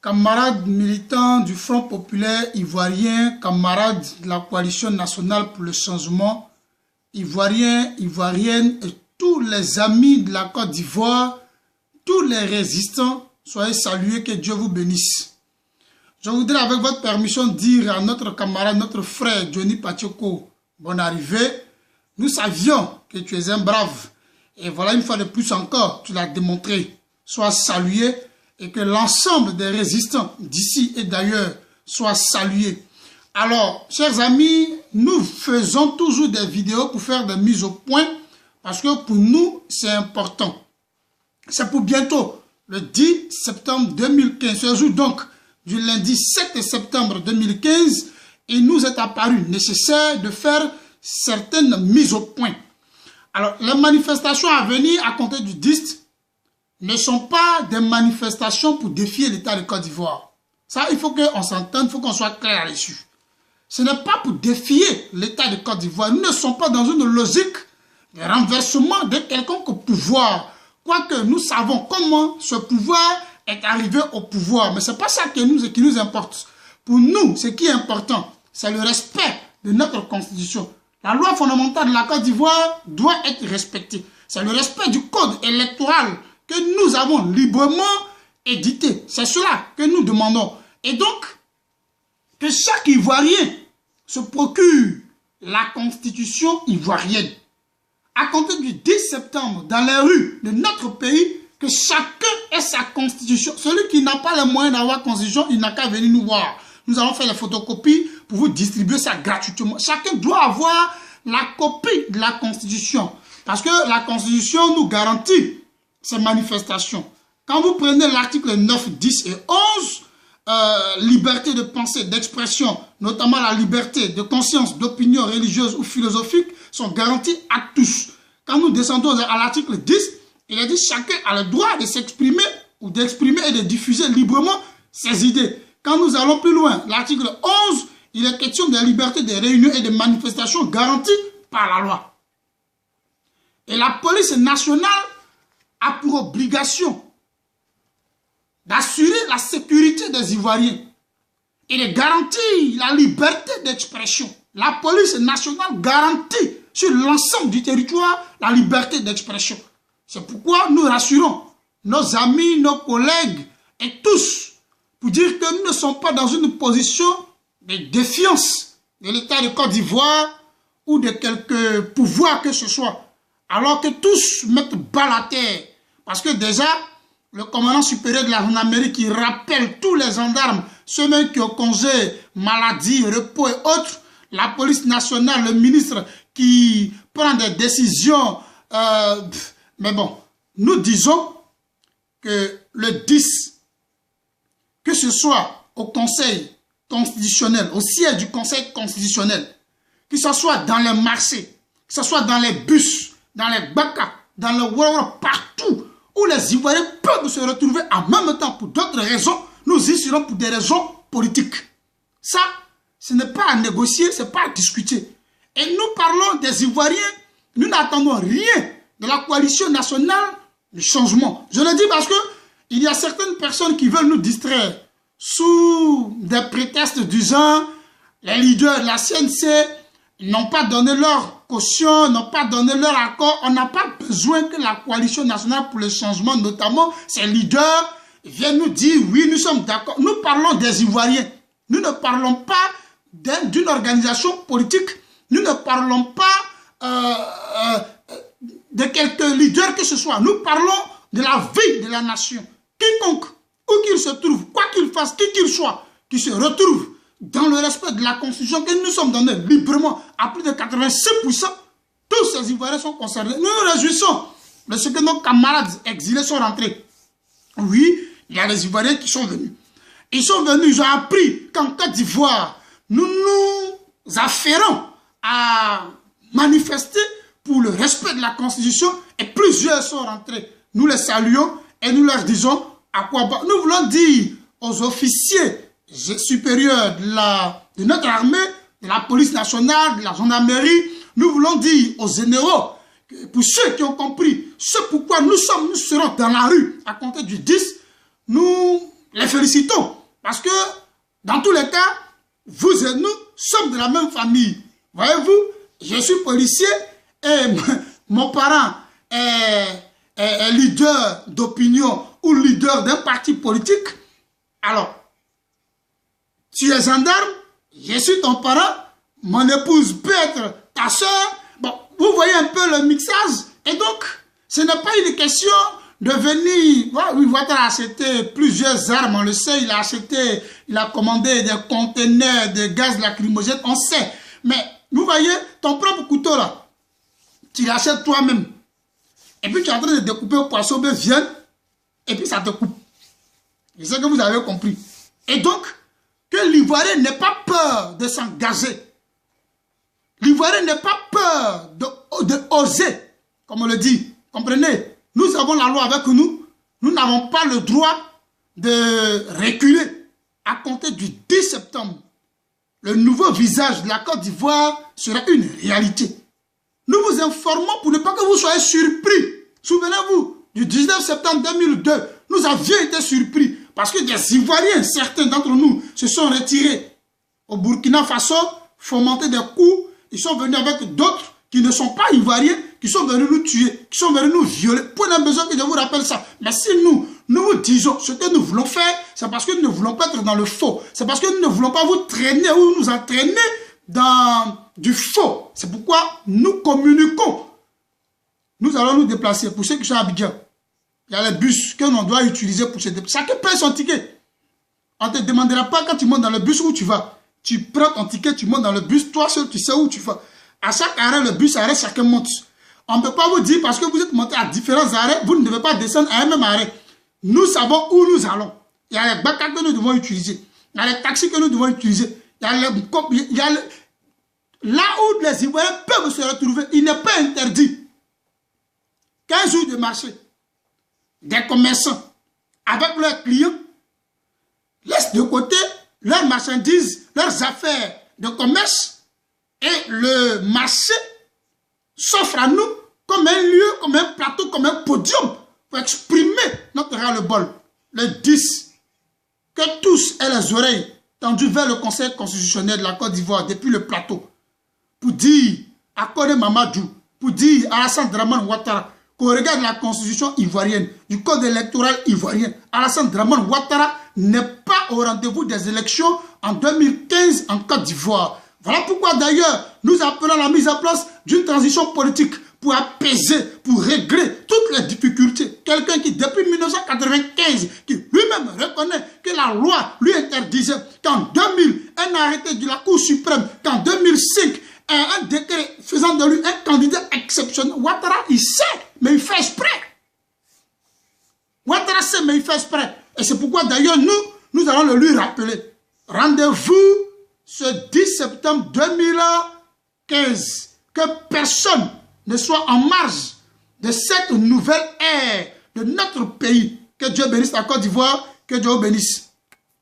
Camarades militants du Front populaire ivoirien, camarades de la coalition nationale pour le changement, ivoiriens, ivoiriennes et tous les amis de la Côte d'Ivoire, tous les résistants, soyez salués, que Dieu vous bénisse. Je voudrais avec votre permission dire à notre camarade, notre frère Johnny Pachoko, bonne arrivée. Nous savions que tu es un brave. Et voilà, une fois de plus encore, tu l'as démontré. Sois salué et que l'ensemble des résistants d'ici et d'ailleurs soient salués. Alors, chers amis, nous faisons toujours des vidéos pour faire des mises au point parce que pour nous, c'est important. C'est pour bientôt, le 10 septembre 2015. Ce jour donc du lundi 7 septembre 2015, il nous est apparu nécessaire de faire certaines mises au point. Alors, les manifestations à venir à compter du 10 ne sont pas des manifestations pour défier l'État de Côte d'Ivoire. Ça, il faut qu'on s'entende, il faut qu'on soit clair là-dessus. Ce n'est pas pour défier l'État de Côte d'Ivoire. Nous ne sommes pas dans une logique de renversement de quelconque pouvoir. Quoique nous savons comment ce pouvoir est arrivé au pouvoir. Mais ce n'est pas ça qui nous importe. Pour nous, ce qui est important, c'est le respect de notre constitution. La loi fondamentale de la Côte d'Ivoire doit être respectée. C'est le respect du code électoral que nous avons librement édité. C'est cela que nous demandons. Et donc, que chaque Ivoirien se procure la constitution ivoirienne. À compter du 10 septembre, dans les rues de notre pays, que chacun ait sa constitution. Celui qui n'a pas les moyens d'avoir constitution, il n'a qu'à venir nous voir. Nous allons faire les photocopies pour vous distribuer ça gratuitement. Chacun doit avoir la copie de la constitution. Parce que la constitution nous garantit ces manifestations. Quand vous prenez l'article 9, 10 et 11, liberté de pensée, d'expression, notamment la liberté de conscience, d'opinion religieuse ou philosophique, sont garanties à tous. Quand nous descendons à l'article 10, il est dit chacun a le droit de s'exprimer ou d'exprimer et de diffuser librement ses idées. Quand nous allons plus loin, l'article 11, il est question de la liberté de réunion et de manifestation garantie par la loi. Et la police nationale a pour obligation d'assurer la sécurité des Ivoiriens et de garantir la liberté d'expression. La police nationale garantit sur l'ensemble du territoire la liberté d'expression. C'est pourquoi nous rassurons nos amis, nos collègues et tous pour dire que nous ne sommes pas dans une position de défiance de l'État de Côte d'Ivoire ou de quelque pouvoir que ce soit. Alors que tous mettent balle à terre. Parce que déjà, le commandant supérieur de la gendarmerie qui rappelle tous les gendarmes, ceux mêmes qui ont congé, maladie, repos et autres, la police nationale, le ministre qui prend des décisions. Mais bon, nous disons que le 10, que ce soit au Conseil constitutionnel, au siège du Conseil constitutionnel, que ce soit dans les marchés, que ce soit dans les bus, dans les bakas, dans le Wawara, partout où les Ivoiriens peuvent se retrouver en même temps pour d'autres raisons, nous y serons pour des raisons politiques. Ça, ce n'est pas à négocier, ce n'est pas à discuter. Et nous parlons des Ivoiriens, nous n'attendons rien de la coalition nationale du changement. Je le dis parce que il y a certaines personnes qui veulent nous distraire sous des prétextes du genre, les leaders de la CNC n'ont pas donné leur caution, n'ont pas donné leur accord. On n'a pas besoin que la coalition nationale pour le changement, notamment ses leaders, viennent nous dire oui, nous sommes d'accord. Nous parlons des Ivoiriens. Nous ne parlons pas d'une organisation politique. Nous ne parlons pas de quelques leaders que ce soit. Nous parlons de la vie de la nation. Quiconque, où qu'il se trouve, quoi qu'il fasse, qui qu'il soit, qui se retrouve dans le respect de la Constitution que nous sommes donnés librement à plus de 86%, tous ces Ivoiriens sont concernés. Nous nous réjouissons de ce que nos camarades exilés sont rentrés. Oui, il y a des Ivoiriens qui sont venus. Ils sont venus, ils ont appris qu'en Côte d'Ivoire, nous nous affairons à manifester pour le respect de la Constitution et plusieurs sont rentrés. Nous les saluons et nous leur disons à quoi bas. Nous voulons dire aux officiers supérieurs de notre armée, de la police nationale, de la gendarmerie, nous voulons dire aux généraux, pour ceux qui ont compris ce pourquoi nous serons dans la rue à compter du 10, nous les félicitons. Parce que, dans tous les cas, vous et nous sommes de la même famille. Voyez-vous, je suis policier et mon parent est leader d'opinion ou leader d'un parti politique. Alors, tu es gendarme, je suis ton parent, mon épouse peut être ta soeur. Bon, vous voyez un peu le mixage. Et donc, ce n'est pas une question de venir. Oui, Ouattara a acheté plusieurs armes, on le sait, il a commandé des conteneurs de gaz lacrymogène, on sait. Mais, vous voyez, ton propre couteau là, tu l'achètes toi-même. Et puis tu es en train de découper au poisson de viande, et puis ça te coupe. Je sais que vous avez compris. Et donc, que l'Ivoirien n'ait pas peur de s'engager. L'Ivoirien n'ait pas peur de oser, comme on le dit. Comprenez? Nous avons la loi avec nous. Nous n'avons pas le droit de reculer. À compter du 10 septembre, le nouveau visage de la Côte d'Ivoire sera une réalité. Nous vous informons pour ne pas que vous soyez surpris. Souvenez-vous, du 19 septembre 2002, nous avions été surpris parce que des Ivoiriens, certains d'entre nous, se sont retirés au Burkina Faso, fomenter des coups. Ils sont venus avec d'autres qui ne sont pas Ivoiriens, qui sont venus nous tuer, qui sont venus nous violer. Prenez besoin que je vous rappelle ça. Mais si nous vous disons ce que nous voulons faire, c'est parce que nous ne voulons pas être dans le faux. C'est parce que nous ne voulons pas vous traîner ou nous entraîner dans du faux. C'est pourquoi nous communiquons. Nous allons nous déplacer. Pour ceux qui sont à Abidjan, il y a les bus que l'on doit utiliser pour se déplacer. Chacun paye son ticket. On ne te demandera pas quand tu montes dans le bus où tu vas. Tu prends ton ticket, tu montes dans le bus, toi seul tu sais où tu vas. À chaque arrêt, le bus arrête, chacun monte. On ne peut pas vous dire parce que vous êtes monté à différents arrêts, vous ne devez pas descendre à un même arrêt. Nous savons où nous allons. Il y a les bacs que nous devons utiliser. Il y a les taxis que nous devons utiliser. Là où les Ivoiriens peuvent se retrouver, il n'est pas interdit. 15 jours de marché, des commerçants avec leurs clients laissent de côté leurs marchandises, leurs affaires de commerce et le marché s'offre à nous comme un lieu, comme un plateau, comme un podium pour exprimer notre ras-le-bol. Le 10, que tous aient les oreilles tendues vers le Conseil constitutionnel de la Côte d'Ivoire depuis le plateau pour dire à Kone Mamadou, pour dire à Alassane Dramane Ouattara qu'au regard de la constitution ivoirienne, du code électoral ivoirien, Alassane Dramane Ouattara n'est pas au rendez-vous des élections en 2015 en Côte d'Ivoire. Voilà pourquoi d'ailleurs nous appelons à la mise en place d'une transition politique pour apaiser, pour régler toutes les difficultés. Quelqu'un qui depuis 1995, qui lui-même reconnaît que la loi lui interdisait qu'en 2000, un arrêté de la Cour suprême, qu'en 2005, un décret faisant de lui un candidat exceptionnel. Ouattara, il sait, mais il fait exprès. Ouattara sait, mais il fait exprès. Et c'est pourquoi d'ailleurs nous allons le lui rappeler. Rendez-vous ce 10 septembre 2015. Que personne ne soit en marge de cette nouvelle ère de notre pays. Que Dieu bénisse la Côte d'Ivoire, que Dieu bénisse.